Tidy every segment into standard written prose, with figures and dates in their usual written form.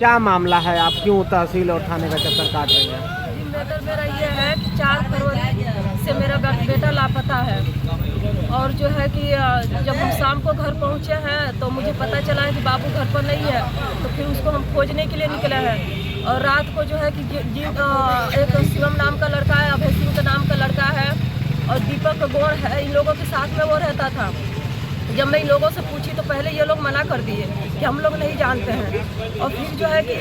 क्या मामला है, आप क्यों तहसील और थाने का चक्कर काट रही हैं? जी, मैटर मेरा ये है कि 4 फरवरी से मेरा बेटा लापता है। और जो है कि जब हम शाम को घर पहुंचे हैं तो मुझे पता चला है कि बाबू घर पर नहीं है, तो फिर उसको हम खोजने के लिए निकले हैं। और रात को जो है कि एक शिवम नाम का लड़का है, अभय सिंह का नाम का लड़का है और दीपक गौड़ है, इन लोगों के साथ में वो रहता था। जब मैं इन लोगों से पूछी तो पहले ये लोग मना कर दिए कि हम लोग नहीं जानते हैं। और फिर जो है कि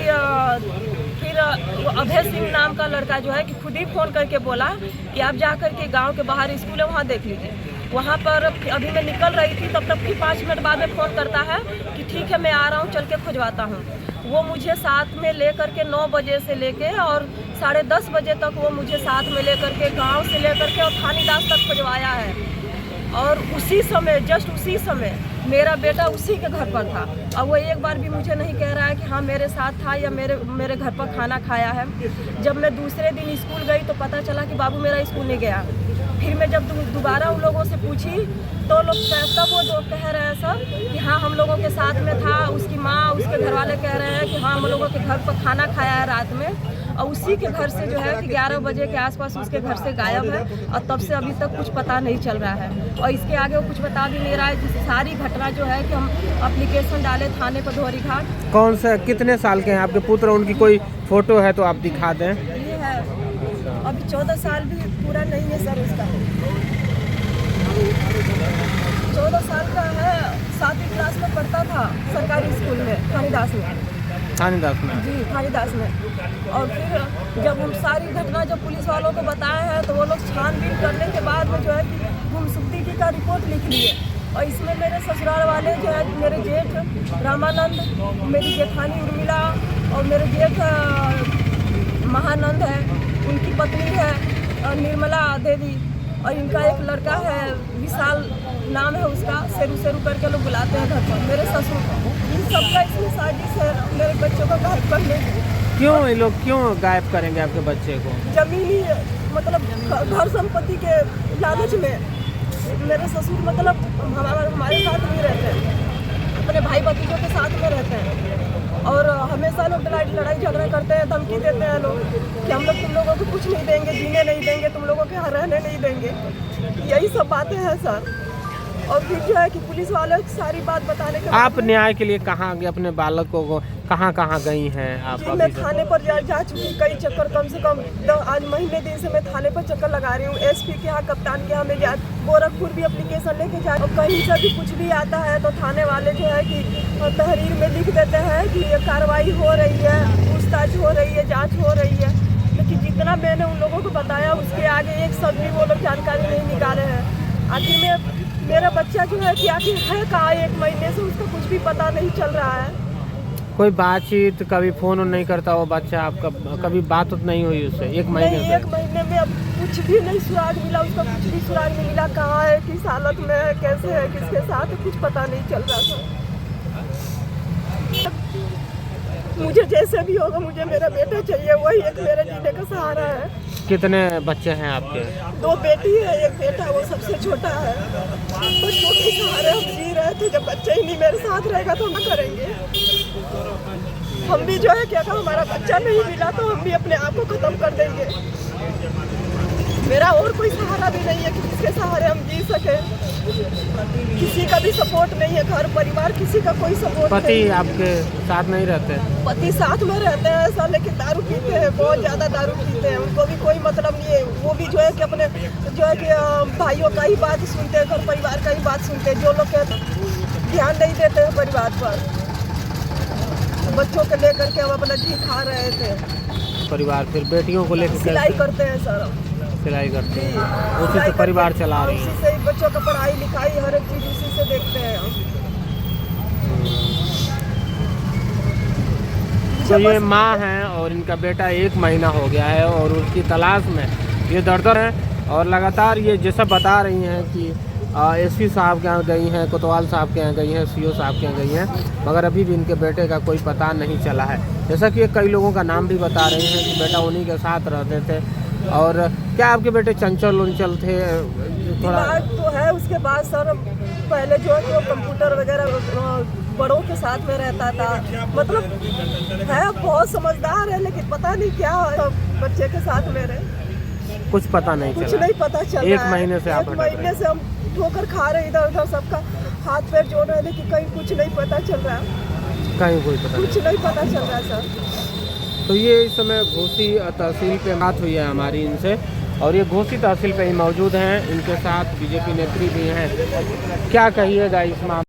फिर अभय सिंह नाम का लड़का जो है कि खुद ही फ़ोन करके बोला कि आप जा कर के गांव के बाहर स्कूल है वहाँ देख लीजिए। वहाँ पर अभी मैं निकल रही थी तब तक फिर 5 मिनट बाद में फ़ोन करता है कि ठीक है मैं आ रहा हूँ, चल के खुजवाता हूँ। वो मुझे साथ में ले कर के 9 बजे से लेके और 10:30 बजे तक वो मुझे साथ में ले कर के गाँव से ले कर के और थानीदास तक खुजवाया है। और उसी समय, जस्ट उसी समय मेरा बेटा उसी के घर पर था। और वो एक बार भी मुझे नहीं कह रहा है कि हाँ मेरे साथ था या मेरे घर पर खाना खाया है। जब मैं दूसरे दिन स्कूल गई तो पता चला कि बाबू मेरा स्कूल नहीं गया। फिर मैं जब दोबारा उन लोगों से पूछी तो तब वो जो कह रहे हैं सब कि हाँ हम लोगों के साथ में था। उसकी माँ, उसके घर वाले कह रहे हैं कि हाँ हम लोगों के घर पर खाना खाया है रात में। और उसी के घर से जो है कि 11 बजे के आसपास उसके घर से गायब है और तब से अभी तक कुछ पता नहीं चल रहा है। और इसके आगे वो कुछ बता भी नहीं रहा है। जिस सारी घटना जो है कि हम एप्लीकेशन डाले थाने पर धोरी घाट। कौन से, कितने साल के हैं आपके पुत्र? उनकी कोई फोटो है तो आप दिखा दें। ये है, अभी 14 साल भी पूरा नहीं है सर उसका। 14 साल का है, 7वीं क्लास में पढ़ता था सरकारी स्कूल में थानीदास में। थानेदास में? जी, थानीदास में। और फिर जब हम सारी घटना जब पुलिस वालों को बताए हैं तो वो लोग छानबीन करने के बाद में जो है कि गुमशुदगी का रिपोर्ट लिख लिए। और इसमें मेरे ससुराल वाले जो है, मेरे जेठ रामानंद, मेरी जेठानी उर्मिला और मेरे जेठ महानंद है, उनकी पत्नी है निर्मला देवी और इनका एक लड़का है विशाल नाम है उसका, सेरू सेरू करके लोग बुलाते हैं घर पर। मेरे ससुर, इन सबका इसमें साजिश है मेरे बच्चों को गायब करने की। क्यों ये लोग क्यों गायब करेंगे आपके बच्चे को? जमीनी मतलब घर संपत्ति के लालच में मेरे ससुर मतलब हमारे साथ नहीं रहते हैं, अपने भाई भतीजों के साथ में रहते हैं। और हमेशा लोग लड़ाई झगड़ा करते हैं, धमकी देते हैं लोग कि हम लोग तुम लोगों को कुछ नहीं देंगे, जीने नहीं देंगे, तुम लोगों के यहाँ रहने नहीं देंगे। यही सब बातें हैं सर। और फिर जो है कि पुलिस वाले सारी बात बताने के आप न्याय के लिए कहाँ गए? अपने बालकों को कहाँ गई हैं आप? मैं थाने पर जा चुकी कई चक्कर, कम से कम आज महीने दिन से मैं थाने पर चक्कर लगा रही हूँ। एसपी के यहाँ, कप्तान के यहाँ मैं जा, गोरखपुर भी एप्लीकेशन लेके जा। और कहीं से भी कुछ भी आता है तो थाने वाले जो है कि तहरीर में लिख देते हैं कि ये कार्रवाई हो रही है, पूछताछ हो रही है, जाँच हो रही है। लेकिन जितना मैंने उन लोगों को बताया उसके आगे एक सब भी वो लोग जानकारी नहीं निकाले हैं। आखिर में मेरा बच्चा जो है कि आखिर है कहाँ, 1 महीने से उसका कुछ भी पता नहीं चल रहा है। कोई बातचीत, कभी फोन नहीं करता वो बच्चा आपका? कभी बात नहीं हुई उससे 1 महीने से? 1 महीने में अब कुछ भी नहीं सुराग मिला उसका, कुछ भी सुराग नहीं मिला। कहाँ है, किस हालत में है, कैसे है, किसके साथ है, कुछ पता नहीं चल रहा था। मुझे जैसे भी होगा मुझे मेरा बेटा चाहिए, वही एक मेरे जीने का सहारा है। कितने बच्चे हैं आपके? 2 बेटी है, 1 बेटा, वो सबसे छोटा है। बच्चों के सहारे हम जी रहे थे। जब बच्चा ही नहीं मेरे साथ रहेगा तो हम करेंगे। हम भी जो है कि अगर हमारा बच्चा नहीं मिला तो हम भी अपने आप को खत्म कर देंगे। मेरा और कोई सहारा भी नहीं है कि जिसके सहारे हम जी सके। किसी का भी सपोर्ट नहीं है, घर परिवार किसी का कोई सपोर्ट नहीं। पति आपके साथ नहीं रहते? पति साथ में रहते हैं सर, लेकिन दारू पीते हैं, बहुत ज़्यादा दारू पीते हैं। उनको भी कोई मतलब नहीं है। वो भी जो है कि अपने जो है कि भाइयों का ही बात सुनते हैं, घर परिवार का ही बात सुनते हैं। जो लोग कहते ध्यान नहीं देते हैं परिवार पर। बच्चों को लेकर के हम अपना जी खा रहे थे। परिवार फिर बेटियों को लेकर सिलाई करते हैं सर, सिलाई करते हैं, उसी से परिवार चला रही है। उसी से बच्चों का पढ़ाई लिखाई हर एक चीज़ उसी से देखते हैं हम। तो ये माँ हैं और इनका बेटा 1 महीना हो गया है और उसकी तलाश में ये दर है। और लगातार ये जैसा बता रही हैं कि एसपी साहब के यहाँ गई हैं, कोतवाल साहब के यहाँ गई हैं, सीओ साहब के यहाँ गई हैं, मगर अभी भी इनके बेटे का कोई पता नहीं चला है। जैसा कि कई लोगों का नाम भी बता रही हैं कि बेटा उन्हीं के साथ रहते थे। और क्या आपके बेटे चंचल उंचल थे? थोड़ा तो है। उसके बाद सर पहले जो है कि वो कंप्यूटर वगैरह बड़ों के साथ में रहता था, मतलब है बहुत समझदार है, लेकिन पता नहीं क्या है बच्चे के साथ मेरे, कुछ पता नहीं कुछ चला। नहीं पता चल एक रहा है। महीने से आप एक भटक रहे महीने से हम ठोकर खा रहे, इधर उधर सबका हाथ पैर जोड़ रहे हैं, लेकिन कहीं कुछ नहीं पता चल रहा है, हैं, कहीं कोई पता कुछ नहीं पता चल रहा है सर। नहीं। तो ये इस समय घोसी तहसील पे बात हुई है हमारी इनसे, और ये घोसी तहसील पे ही मौजूद हैं, इनके साथ बीजेपी नेत्री भी हैं। क्या कहिएगा इस मामले